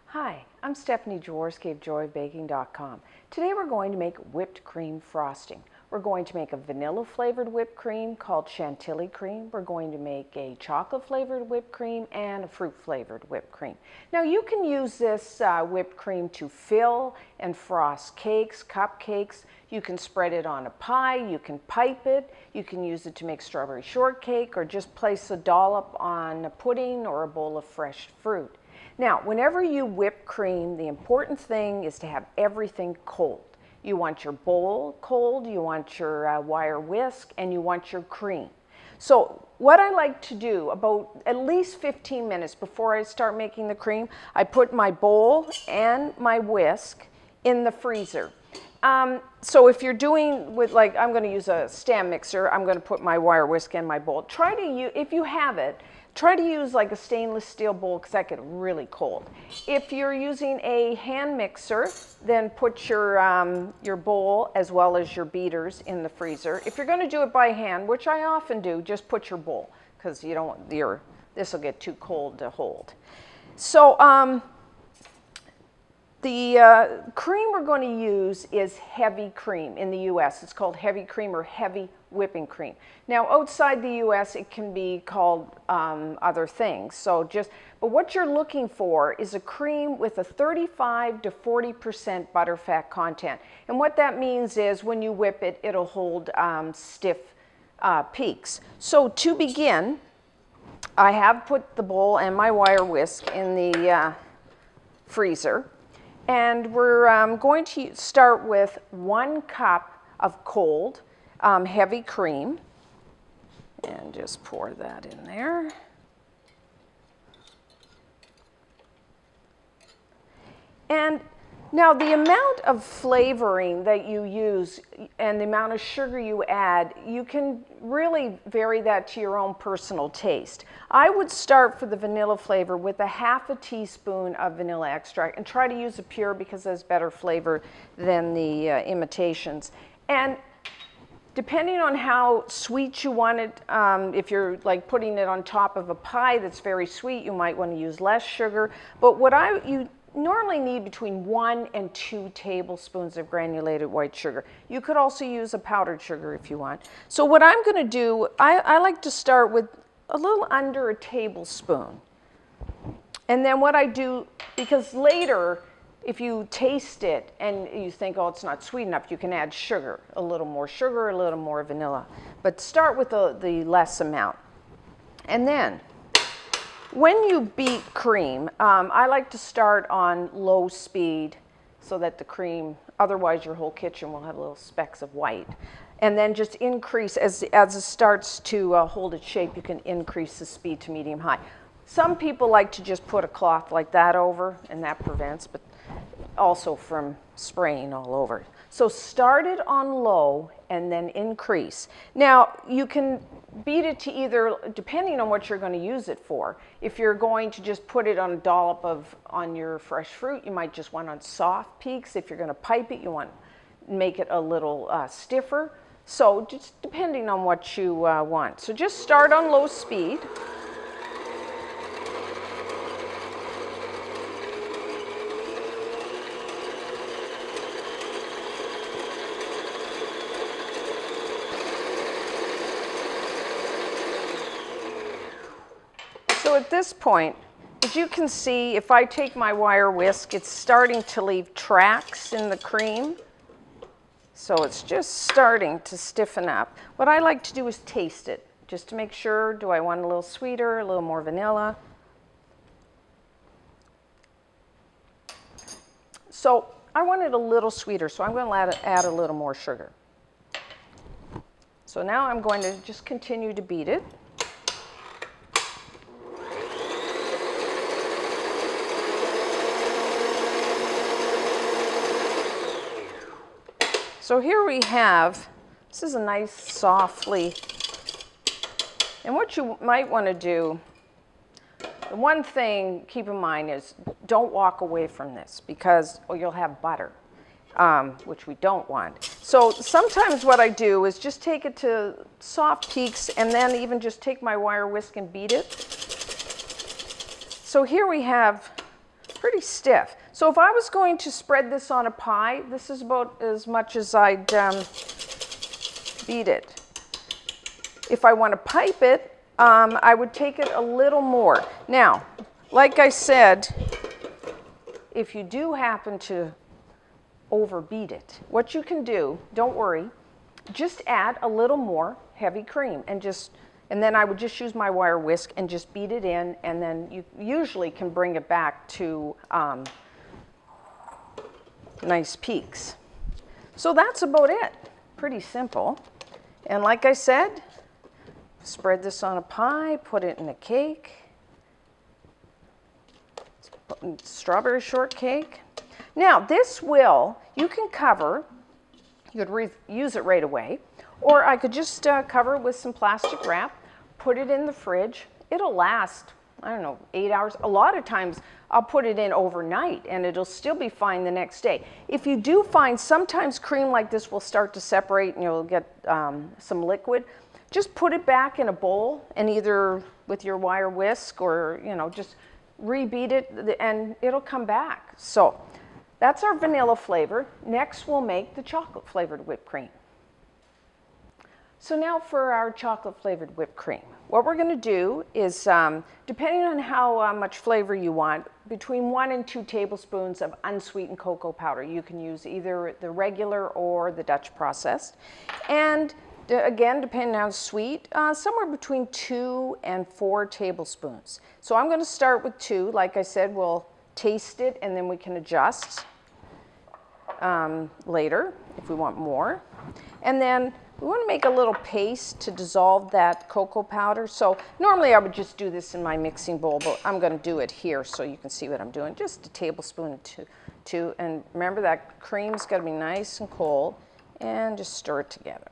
Hi, I'm Stephanie Jaworski of joyofbaking.com. Today we're going to make whipped cream frosting. We're going to make a vanilla flavored whipped cream called Chantilly Cream. We're going to make a chocolate flavored whipped cream and a fruit flavored whipped cream. Now you can use this whipped cream to fill and frost cakes, cupcakes. You can spread it on a pie, you can pipe it, you can use it to make strawberry shortcake, or just place a dollop on a pudding or a bowl of fresh fruit. Now, whenever you whip cream, the important thing is to have everything cold. You want your bowl cold, you want your wire whisk, and you want your cream. So what I like to do, about at least 15 minutes before I start making the cream, I put my bowl and my whisk in the freezer. So if you're doing with, like, I'm going to use a stand mixer, I'm going to put my wire whisk in my bowl. Try to use, if you have it, try to use like a stainless steel bowl because that gets really cold. If you're using a hand mixer, then put your bowl as well as your beaters in the freezer. If you're going to do it by hand, which I often do, just put your bowl because you don't this will get too cold to hold. So the cream we're going to use is heavy cream in the US. It's called heavy cream or heavy whipping cream. Now outside the US it can be called other things. But what you're looking for is a cream with a 35 to 40% butterfat content. And what that means is when you whip it, it'll hold stiff peaks. So to begin, I have put the bowl and my wire whisk in the freezer. And we're going to start with 1 cup of cold, heavy cream. And just pour that in there. And now the amount of flavoring that you use and the amount of sugar you add, you can really vary that to your own personal taste. I would start for the vanilla flavor with a ½ teaspoon of vanilla extract and try to use a pure because it has better flavor than the imitations. And depending on how sweet you want it, if you're like putting it on top of a pie that's very sweet, you might want to use less sugar. But you normally need between 1 and 2 tablespoons of granulated white sugar. You could also use a powdered sugar if you want. So what I'm going to do, I like to start with a little under a tablespoon. And then what I do, because later, if you taste it and you think, oh, it's not sweet enough, you can add sugar, a little more vanilla. But start with the less amount. And then, when you beat cream, I like to start on low speed so that the cream, otherwise your whole kitchen will have little specks of white. And then just increase, as it starts to hold its shape, you can increase the speed to medium-high. Some people like to just put a cloth like that over, and that prevents, but also from spraying all over. So start it on low and then increase. Now you can beat it to either, depending on what you're going to use it for. If you're going to just put it on a dollop on your fresh fruit, you might just want on soft peaks. If you're going to pipe it, you want to make it a little stiffer. So just depending on what you want. So just start on low speed. So at this point, as you can see, if I take my wire whisk, it's starting to leave tracks in the cream. So it's just starting to stiffen up. What I like to do is taste it, just to make sure, do I want a little sweeter, a little more vanilla? So I want it a little sweeter, so I'm going to add a little more sugar. So now I'm going to just continue to beat it. So here we have, this is a nice softly, and what you might want to do, the one thing keep in mind is don't walk away from this because you'll have butter. which we don't want. So sometimes what I do is just take it to soft peaks and then even just take my wire whisk and beat it. So here we have pretty stiff. So if I was going to spread this on a pie, this is about as much as I'd beat it. If I want to pipe it, I would take it a little more. Now, like I said, if you do happen to overbeat it, what you can do, don't worry, just add a little more heavy cream and then I would just use my wire whisk and just beat it in, and then you usually can bring it back to nice peaks. So that's about it. Pretty simple. And like I said, spread this on a pie, put it in a cake. Strawberry shortcake. Now this you can cover, you could use it right away, or I could just cover it with some plastic wrap, put it in the fridge. It'll last, I don't know, 8 hours. A lot of times I'll put it in overnight and it'll still be fine the next day. If you do find sometimes cream like this will start to separate and you'll get some liquid, just put it back in a bowl and either with your wire whisk or, just rebeat it and it'll come back. So that's our vanilla flavor. Next we'll make the chocolate flavored whipped cream. So now for our chocolate flavored whipped cream. What we're going to do is, depending on how much flavor you want, between 1 and 2 tablespoons of unsweetened cocoa powder. You can use either the regular or the Dutch processed. And again, depending on how sweet, somewhere between 2 and 4 tablespoons. So I'm going to start with 2. Like I said, we'll taste it and then we can adjust later if we want more. And then we want to make a little paste to dissolve that cocoa powder. So normally I would just do this in my mixing bowl, but I'm going to do it here so you can see what I'm doing. Just a tablespoon or two. And remember that cream's got to be nice and cold, and just stir it together.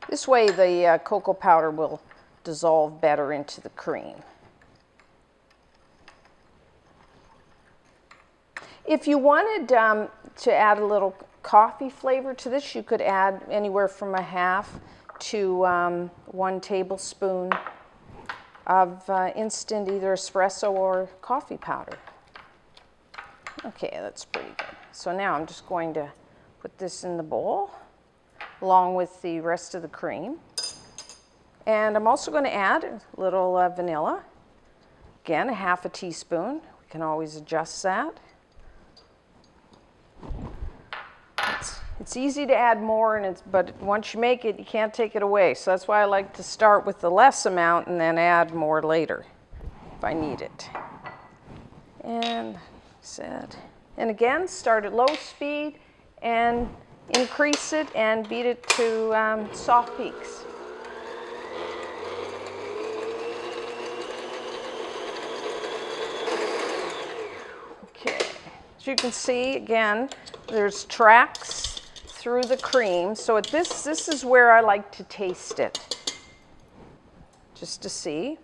This way the cocoa powder will dissolve better into the cream. If you wanted to add a little coffee flavor to this, you could add anywhere from a half to 1 tablespoon of instant either espresso or coffee powder. Okay, that's pretty good. So now I'm just going to put this in the bowl along with the rest of the cream. And I'm also going to add a little vanilla. Again, a half a teaspoon. We can always adjust that. It's easy to add more, but once you make it, you can't take it away. So that's why I like to start with the less amount and then add more later if I need it. And again, start at low speed and increase it and beat it to soft peaks. Okay, as you can see, again, there's tracks through the cream. So this is where I like to taste it, just to see.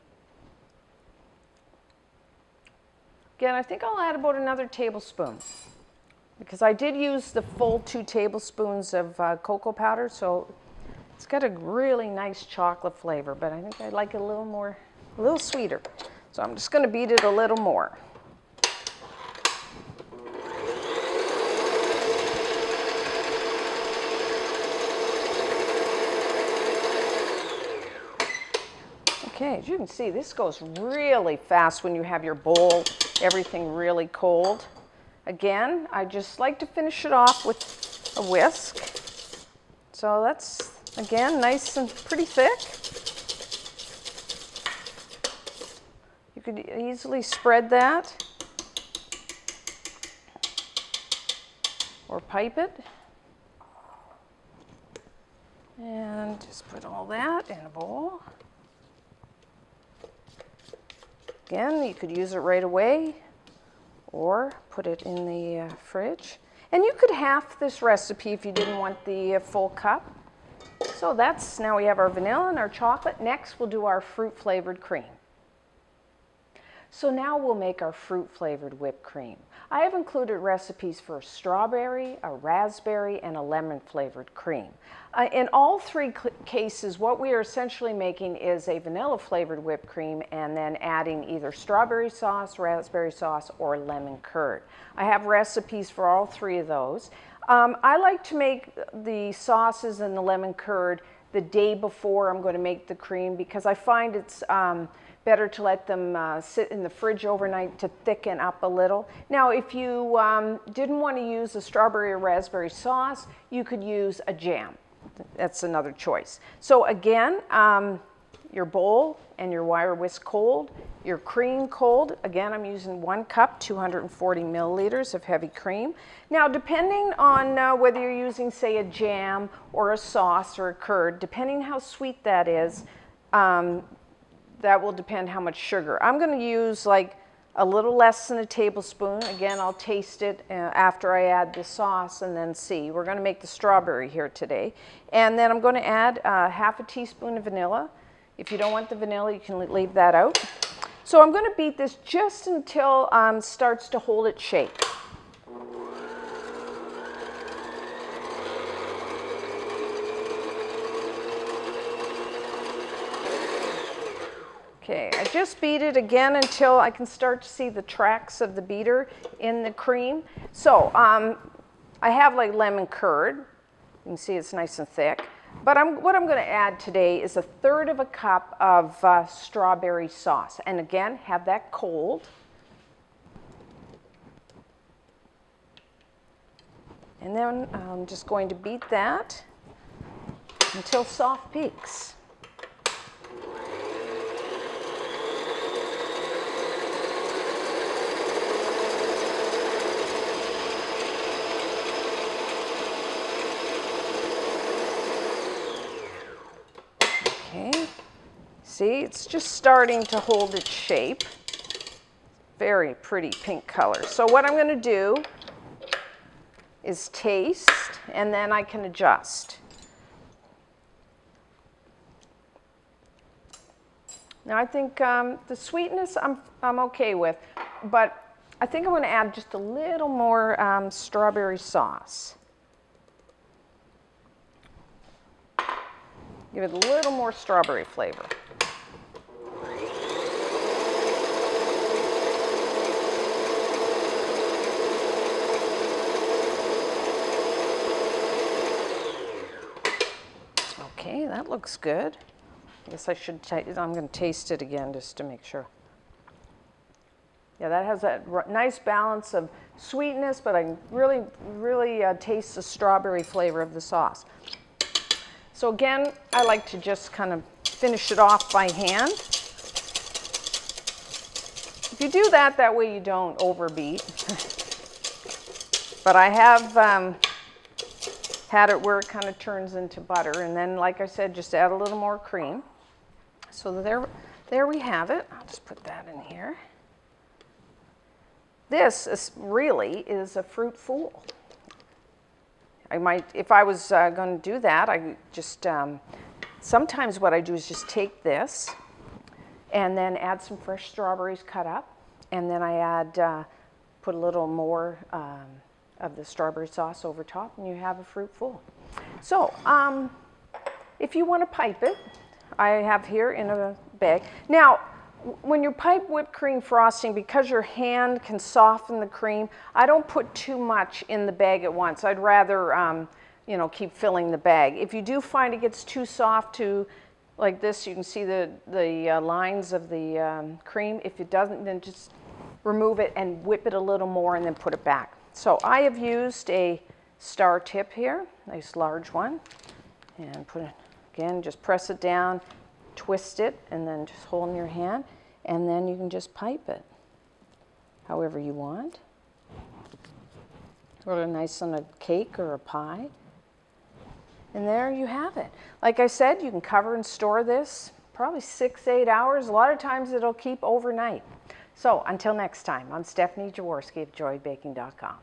Again, I think I'll add about another tablespoon because I did use the full 2 tablespoons of cocoa powder, so it's got a really nice chocolate flavor, but I think I like it a little sweeter. So I'm just going to beat it a little more. Okay, as you can see, this goes really fast when you have your bowl, everything really cold. Again, I just like to finish it off with a whisk. So that's, again, nice and pretty thick. You could easily spread that or pipe it. And just put all that in a bowl. Again, you could use it right away or put it in the fridge. And you could half this recipe if you didn't want the full cup. So now we have our vanilla and our chocolate. Next, we'll do our fruit flavored cream. So now we'll make our fruit flavored whipped cream. I have included recipes for a strawberry, a raspberry, and a lemon flavored cream. In all three cases, what we are essentially making is a vanilla flavored whipped cream and then adding either strawberry sauce, raspberry sauce, or lemon curd. I have recipes for all three of those. I like to make the sauces and the lemon curd the day before I'm going to make the cream because I find it's better to let them sit in the fridge overnight to thicken up a little. Now, if you didn't want to use a strawberry or raspberry sauce, you could use a jam. That's another choice. So again, your bowl and your wire whisk cold, your cream cold. Again, I'm using 1 cup, 240 milliliters of heavy cream. Now, depending on whether you're using, say, a jam or a sauce or a curd, depending how sweet that is, that will depend how much sugar. I'm going to use like a little less than a tablespoon. Again, I'll taste it after I add the sauce and then see. We're going to make the strawberry here today. And then I'm going to add half a teaspoon of vanilla. If you don't want the vanilla, you can leave that out. So I'm going to beat this just until it starts to hold its shape. Okay, I just beat it again until I can start to see the tracks of the beater in the cream. So I have like lemon curd. You can see it's nice and thick. But what I'm going to add today is 1/3 of a cup of strawberry sauce. And again, have that cold. And then I'm just going to beat that until soft peaks. Okay, see, it's just starting to hold its shape. Very pretty pink color. So what I'm going to do is taste, and then I can adjust. Now I think the sweetness I'm okay with, but I think I'm going to add just a little more strawberry sauce. Give it a little more strawberry flavor. Okay, that looks good. I guess I should, I'm going to taste it again just to make sure. Yeah, that has that nice balance of sweetness, but I can really taste the strawberry flavor of the sauce. So again, I like to just kind of finish it off by hand. If you do that, that way you don't overbeat. But I have had it where it kind of turns into butter, and then, like I said, just add a little more cream. So there we have it. I'll just put that in here. This really is a fruit fool. I might, if I was going to do that, I just, sometimes what I do is just take this and then add some fresh strawberries cut up, and then I add, put a little more of the strawberry sauce over top, and you have a fruit fool. So, if you want to pipe it, I have here in a bag. Now, when you pipe whipped cream frosting, because your hand can soften the cream, I don't put too much in the bag at once. I'd rather, you know, keep filling the bag. If you do find it gets too soft to, like this, you can see the lines of the cream. If it doesn't, then just remove it and whip it a little more and then put it back. So I have used a star tip here, nice large one, and put it, again, just press it down, twist it, and then just hold in your hand, and then you can just pipe it however you want. Really nice on a cake or a pie. And there you have it. Like I said, you can cover and store this probably 6 to 8 hours. A lot of times it'll keep overnight. So until next time, I'm Stephanie Jaworski of joybaking.com.